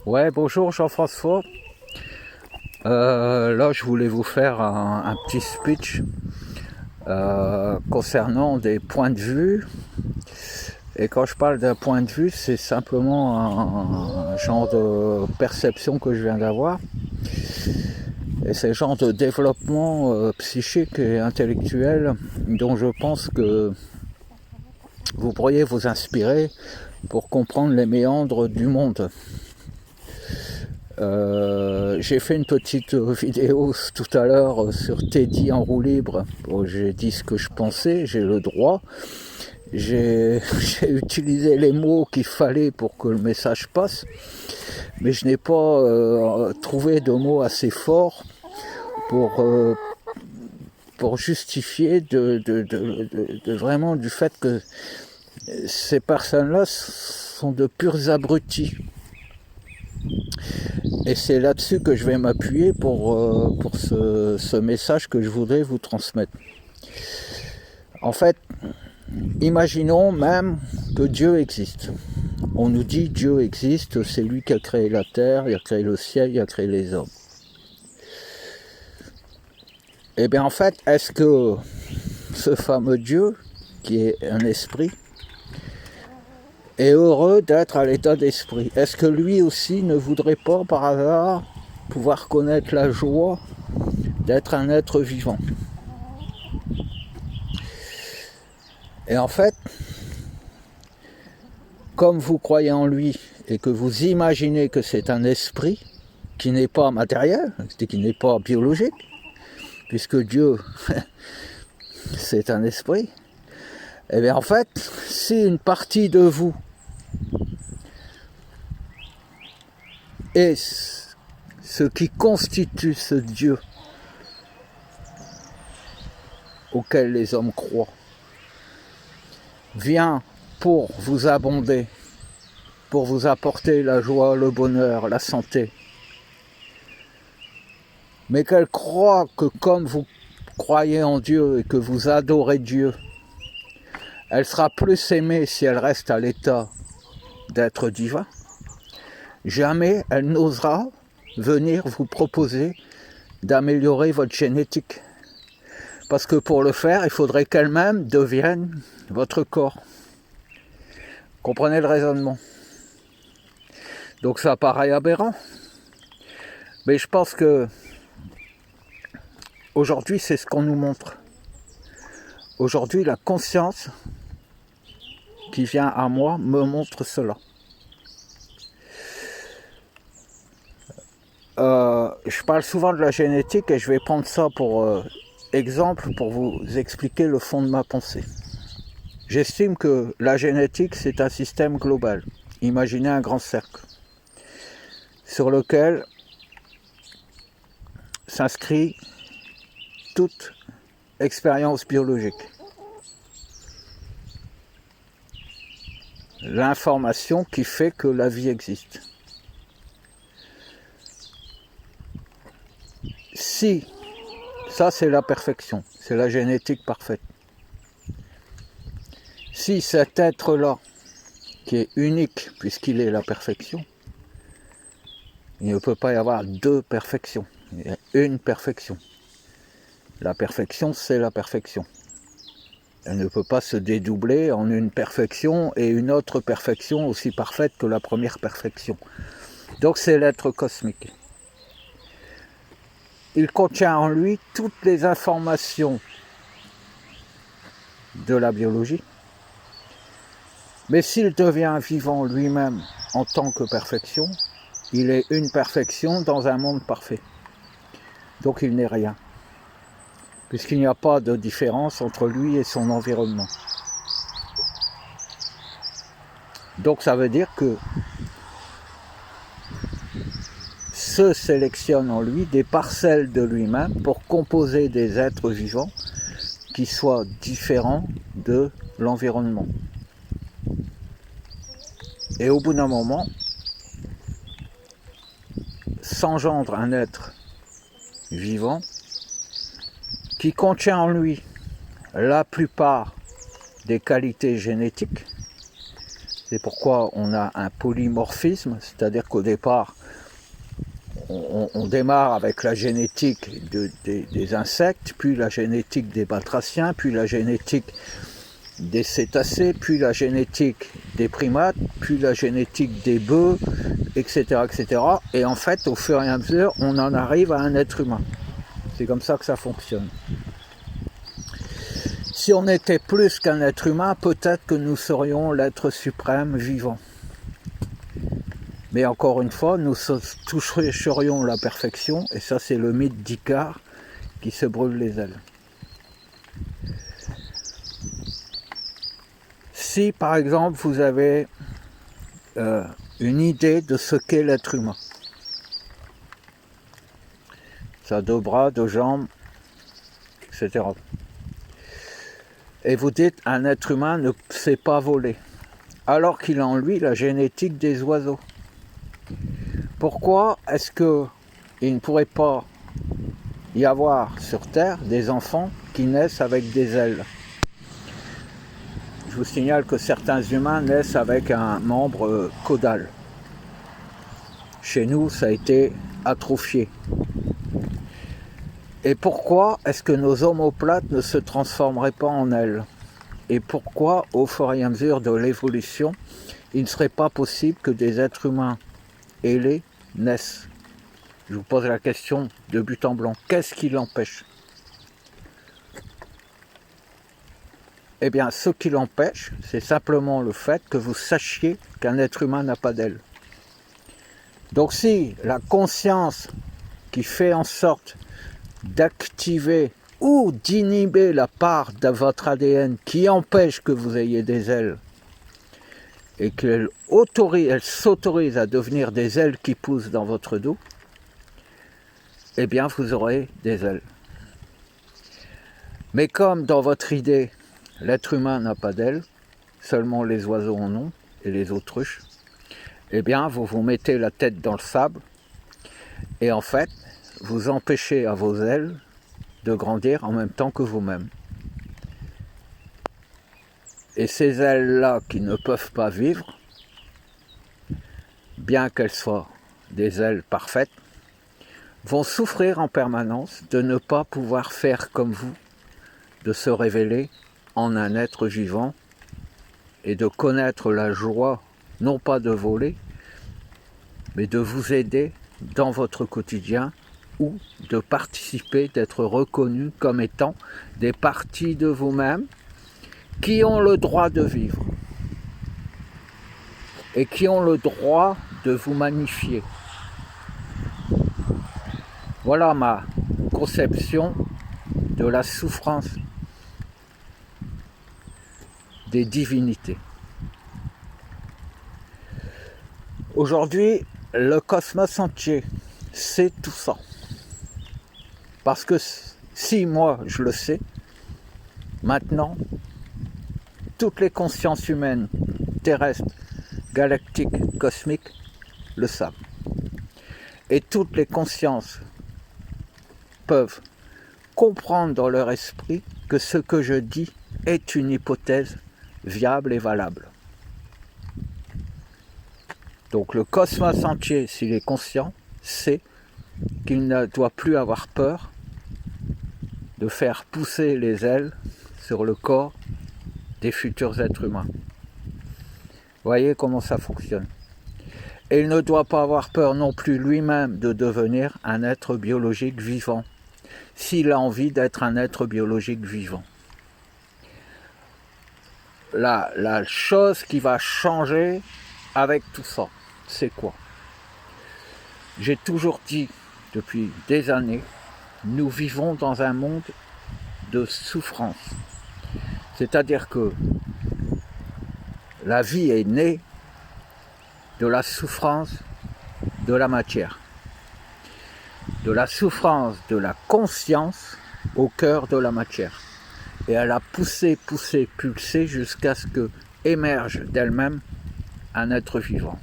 Ouais, bonjour Jean-François. Là, je voulais vous faire un petit speech concernant des points de vue. Et quand je parle d'un point de vue, c'est simplement un genre de perception que je viens d'avoir. Et c'est le genre de développement psychique et intellectuel dont je pense que vous pourriez vous inspirer pour comprendre les méandres du monde. J'ai fait une petite vidéo tout à l'heure sur Teddy en roue libre. Bon, j'ai dit ce que je pensais, j'ai le droit. J'ai utilisé les mots qu'il fallait pour que le message passe, mais je n'ai pas trouvé de mots assez forts pour, euh, pour justifier vraiment du fait que ces personnes-là sont de purs abrutis. Et c'est là-dessus que je vais m'appuyer pour ce message que je voudrais vous transmettre. En fait, imaginons même que Dieu existe. On nous dit Dieu existe, c'est lui qui a créé la terre, il a créé le ciel, il a créé les hommes. Eh bien en fait, est-ce que ce fameux Dieu, qui est un esprit, est heureux d'être à l'état d'esprit? Est-ce que lui aussi ne voudrait pas par hasard pouvoir connaître la joie d'être un être vivant? Et en fait, comme vous croyez en lui et que vous imaginez que c'est un esprit qui n'est pas matériel, qui n'est pas biologique, puisque Dieu, c'est un esprit, et bien en fait, si une partie de vous est ce qui constitue ce Dieu auquel les hommes croient, vient pour vous abonder, pour vous apporter la joie, le bonheur, la santé, mais qu'elle croit que comme vous croyez en Dieu et que vous adorez Dieu, elle sera plus aimée si elle reste à l'état d'être divin. Jamais elle n'osera venir vous proposer d'améliorer votre génétique. Parce que pour le faire, il faudrait qu'elle-même devienne votre corps. Comprenez le raisonnement? Donc ça paraît aberrant. Mais je pense que aujourd'hui, c'est ce qu'on nous montre. Aujourd'hui, la conscience qui vient à moi me montre cela. Je parle souvent de la génétique et je vais prendre ça pour exemple pour vous expliquer le fond de ma pensée. J'estime que la génétique, c'est un système global. Imaginez un grand cercle sur lequel s'inscrit toute expérience biologique. L'information qui fait que la vie existe. Si, ça c'est la perfection, c'est la génétique parfaite. Si cet être-là, qui est unique puisqu'il est la perfection, il ne peut pas y avoir deux perfections, il y a une perfection. La perfection, c'est la perfection. Elle ne peut pas se dédoubler en une perfection et une autre perfection aussi parfaite que la première perfection. Donc c'est l'être cosmique. Il contient en lui toutes les informations de la biologie, mais s'il devient vivant lui-même en tant que perfection, il est une perfection dans un monde parfait. Donc il n'est rien, puisqu'il n'y a pas de différence entre lui et son environnement. Donc ça veut dire que se sélectionne en lui des parcelles de lui-même pour composer des êtres vivants qui soient différents de l'environnement. Et au bout d'un moment, s'engendre un être vivant qui contient en lui la plupart des qualités génétiques C'est pourquoi on a un polymorphisme, c'est-à-dire qu'au départ, on démarre avec la génétique des insectes, puis la génétique des batraciens, puis la génétique des cétacés, puis la génétique des primates, puis la génétique des bœufs, etc., etc. Et en fait, au fur et à mesure, on en arrive à un être humain. C'est comme ça que ça fonctionne. Si on était plus qu'un être humain, peut-être que nous serions l'être suprême vivant. Mais encore une fois, nous toucherions la perfection, et ça c'est le mythe d'Icare qui se brûle les ailes. Si par exemple vous avez une idée de ce qu'est l'être humain, ça a 2 bras, 2 jambes, etc. Et vous dites un être humain ne sait pas voler, alors qu'il a en lui la génétique des oiseaux. Pourquoi est-ce qu'il ne pourrait pas y avoir sur Terre des enfants qui naissent avec des ailes? Je vous signale que certains humains naissent avec un membre caudal. Chez nous, ça a été atrophié. Et pourquoi est-ce que nos omoplates ne se transformeraient pas en ailes? Et pourquoi, au fur et à mesure de l'évolution, il ne serait pas possible que des êtres humains ailés naissent? Je vous pose la question de but en blanc. Qu'est-ce qui l'empêche? Eh bien, ce qui l'empêche, c'est simplement le fait que vous sachiez qu'un être humain n'a pas d'ailes. Donc si la conscience qui fait en sorte d'activer ou d'inhiber la part de votre ADN qui empêche que vous ayez des ailes, et qu'elle s'autorise à devenir des ailes qui poussent dans votre dos, eh bien vous aurez des ailes. Mais comme dans votre idée, l'être humain n'a pas d'ailes, seulement les oiseaux en ont, et les autruches, eh bien vous vous mettez la tête dans le sable, et en fait, vous empêchez à vos ailes de grandir en même temps que vous-même. Et ces ailes-là qui ne peuvent pas vivre, bien qu'elles soient des ailes parfaites, vont souffrir en permanence de ne pas pouvoir faire comme vous, de se révéler en un être vivant et de connaître la joie, non pas de voler, mais de vous aider dans votre quotidien ou de participer, d'être reconnu comme étant des parties de vous-même qui ont le droit de vivre et qui ont le droit de vous magnifier. Voilà ma conception de la souffrance des divinités. Aujourd'hui, le cosmos entier sait tout ça. Parce que si moi je le sais, maintenant, toutes les consciences humaines, terrestres, galactiques, cosmiques, le savent. Et toutes les consciences peuvent comprendre dans leur esprit que ce que je dis est une hypothèse viable et valable. Donc le cosmos entier, s'il est conscient, sait qu'il ne doit plus avoir peur de faire pousser les ailes sur le corps des futurs êtres humains. Voyez comment ça fonctionne. Et il ne doit pas avoir peur non plus lui-même de devenir un être biologique vivant, s'il a envie d'être un être biologique vivant. La chose qui va changer avec tout ça, c'est quoi? J'ai toujours dit depuis des années, nous vivons dans un monde de souffrance. C'est-à-dire que la vie est née de la souffrance de la matière, de la souffrance de la conscience au cœur de la matière. Et elle a poussé, pulsé jusqu'à ce que émerge d'elle-même un être vivant,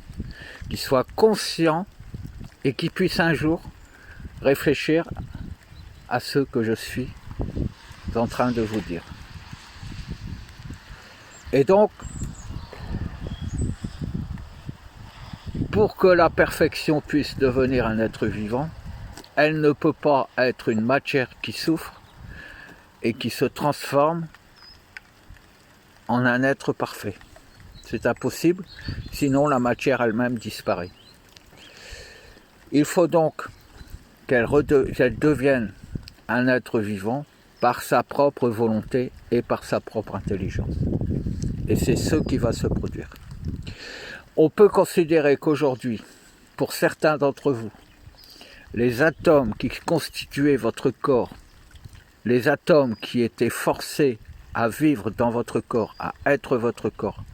qui soit conscient et qui puisse un jour réfléchir à ce que je suis en train de vous dire. Et donc, pour que la perfection puisse devenir un être vivant, elle ne peut pas être une matière qui souffre et qui se transforme en un être parfait. C'est impossible, sinon la matière elle-même disparaît. Il faut donc qu'elle devienne un être vivant par sa propre volonté et par sa propre intelligence. Et c'est ce qui va se produire. On peut considérer qu'aujourd'hui, pour certains d'entre vous, les atomes qui constituaient votre corps, les atomes qui étaient forcés à vivre dans votre corps, à être votre corps,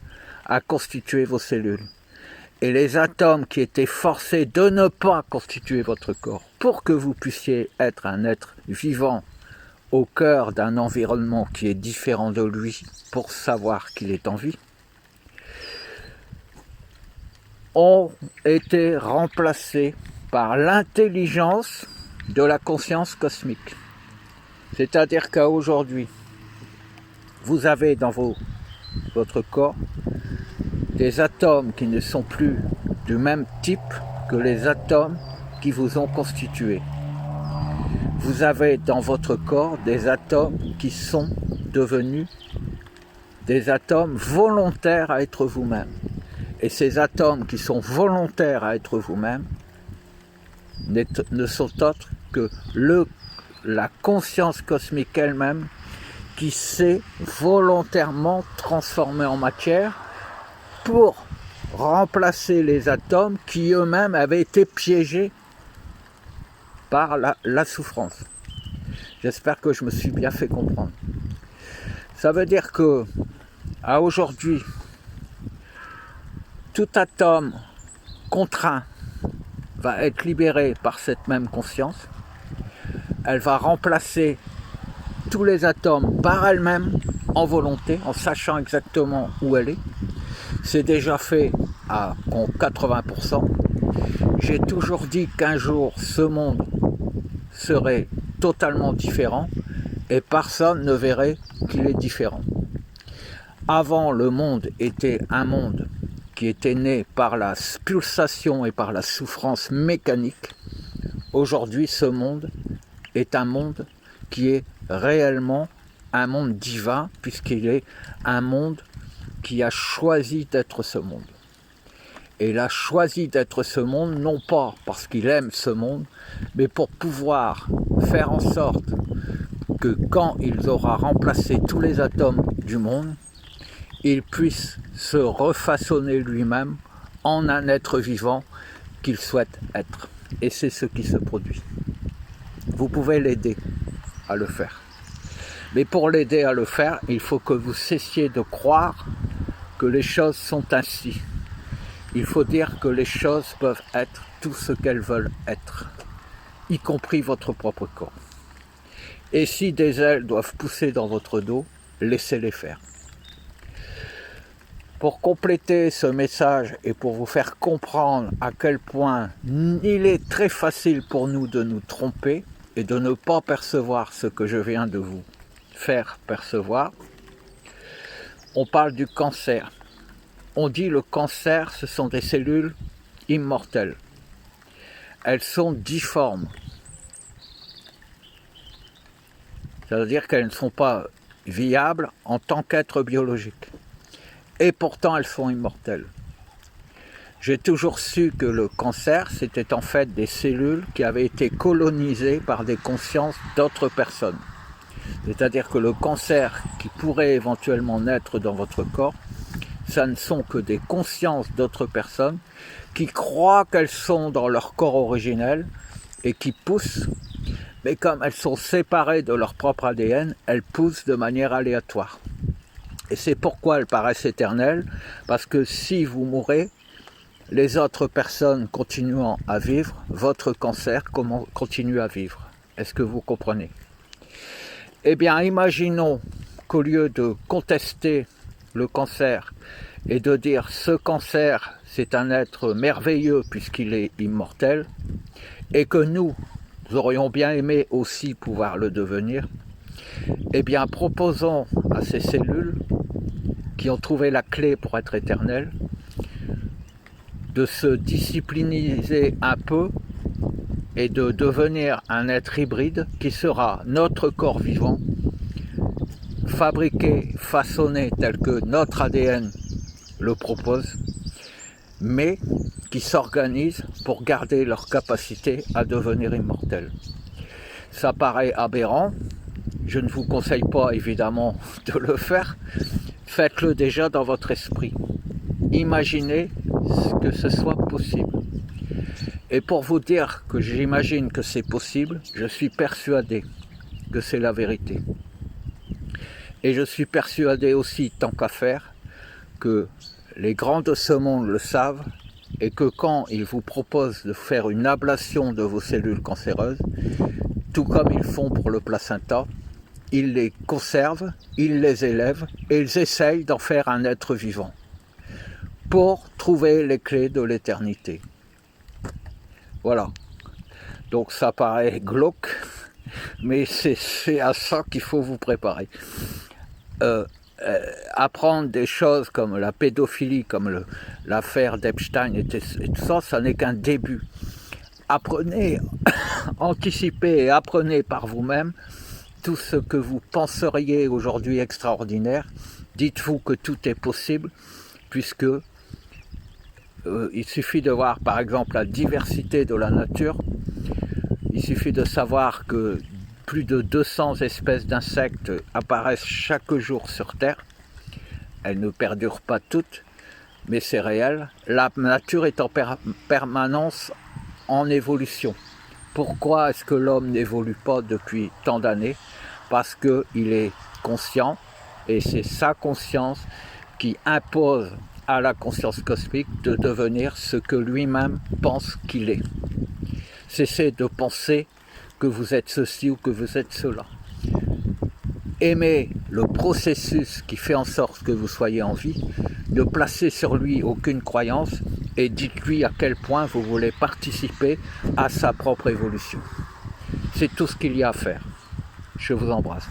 à constituer vos cellules, et les atomes qui étaient forcés de ne pas constituer votre corps, pour que vous puissiez être un être vivant au cœur d'un environnement qui est différent de lui, pour savoir qu'il est en vie, ont été remplacés par l'intelligence de la conscience cosmique. C'est-à-dire qu'à aujourd'hui, vous avez dans votre corps des atomes qui ne sont plus du même type que les atomes qui vous ont constitué. Vous avez dans votre corps des atomes qui sont devenus des atomes volontaires à être vous-même. Et ces atomes qui sont volontaires à être vous-même ne sont autres que la conscience cosmique elle-même qui s'est volontairement transformée en matière pour remplacer les atomes qui eux-mêmes avaient été piégés par la souffrance. J'espère que je me suis bien fait comprendre. Ça veut dire que, à aujourd'hui, tout atome contraint va être libéré par cette même conscience. Elle va remplacer tous les atomes par elle-même en volonté, en sachant exactement où elle est. C'est déjà fait à 80%. J'ai toujours dit qu'un jour, ce monde serait totalement différent et personne ne verrait qu'il est différent. Avant, le monde était un monde qui était né par la pulsation et par la souffrance mécanique. Aujourd'hui, ce monde est un monde qui est réellement un monde divin, puisqu'il est un monde qui a choisi d'être ce monde. Et il a choisi d'être ce monde, non pas parce qu'il aime ce monde, mais pour pouvoir faire en sorte que quand il aura remplacé tous les atomes du monde, il puisse se refaçonner lui-même en un être vivant qu'il souhaite être. Et c'est ce qui se produit. Vous pouvez l'aider à le faire. Mais pour l'aider à le faire, il faut que vous cessiez de croire que les choses sont ainsi. Il faut dire que les choses peuvent être tout ce qu'elles veulent être, y compris votre propre corps. Et si des ailes doivent pousser dans votre dos, laissez-les faire. Pour compléter ce message et pour vous faire comprendre à quel point il est très facile pour nous de nous tromper et de ne pas percevoir ce que je viens de vous faire percevoir, on parle du cancer. On dit le cancer, ce sont des cellules immortelles. Elles sont difformes. Ça veut dire qu'elles ne sont pas viables en tant qu'être biologique. Et pourtant, elles sont immortelles. J'ai toujours su que le cancer, c'était en fait des cellules qui avaient été colonisées par des consciences d'autres personnes. C'est-à-dire que le cancer qui pourrait éventuellement naître dans votre corps, ça ne sont que des consciences d'autres personnes qui croient qu'elles sont dans leur corps originel et qui poussent, mais comme elles sont séparées de leur propre ADN, elles poussent de manière aléatoire. Et c'est pourquoi elles paraissent éternelles, parce que si vous mourrez, les autres personnes continuant à vivre, votre cancer continue à vivre. Est-ce que vous comprenez ? Eh bien, imaginons qu'au lieu de contester le cancer et de dire ce cancer c'est un être merveilleux puisqu'il est immortel et que nous aurions bien aimé aussi pouvoir le devenir, eh bien proposons à ces cellules qui ont trouvé la clé pour être éternelles de se discipliniser un peu et de devenir un être hybride qui sera notre corps vivant, fabriqué, façonné tel que notre ADN le propose, mais qui s'organisent pour garder leur capacité à devenir immortels. Ça paraît aberrant, je ne vous conseille pas évidemment de le faire, faites-le déjà dans votre esprit. Imaginez que ce soit possible. Et pour vous dire que j'imagine que c'est possible, je suis persuadé que c'est la vérité. Et je suis persuadé aussi, tant qu'à faire, que les grands de ce monde le savent et que quand ils vous proposent de faire une ablation de vos cellules cancéreuses, tout comme ils font pour le placenta, ils les conservent, ils les élèvent et ils essayent d'en faire un être vivant pour trouver les clés de l'éternité. Voilà. Donc ça paraît glauque, mais c'est à ça qu'il faut vous préparer. Apprendre des choses comme la pédophilie, comme l'affaire d'Epstein et tout ça, ça n'est qu'un début. Apprenez, anticipez et apprenez par vous-même tout ce que vous penseriez aujourd'hui extraordinaire. Dites-vous que tout est possible, puisque il suffit de voir par exemple la diversité de la nature. Il suffit de savoir que plus de 200 espèces d'insectes apparaissent chaque jour sur Terre. Elles ne perdurent pas toutes, mais c'est réel. La nature est en permanence en évolution. Pourquoi est-ce que l'homme n'évolue pas depuis tant d'années? Parce qu'il est conscient, et c'est sa conscience qui impose à la conscience cosmique de devenir ce que lui-même pense qu'il est. Cessez de penser que vous êtes ceci ou que vous êtes cela. Aimez le processus qui fait en sorte que vous soyez en vie, ne placez sur lui aucune croyance et dites-lui à quel point vous voulez participer à sa propre évolution. C'est tout ce qu'il y a à faire. Je vous embrasse.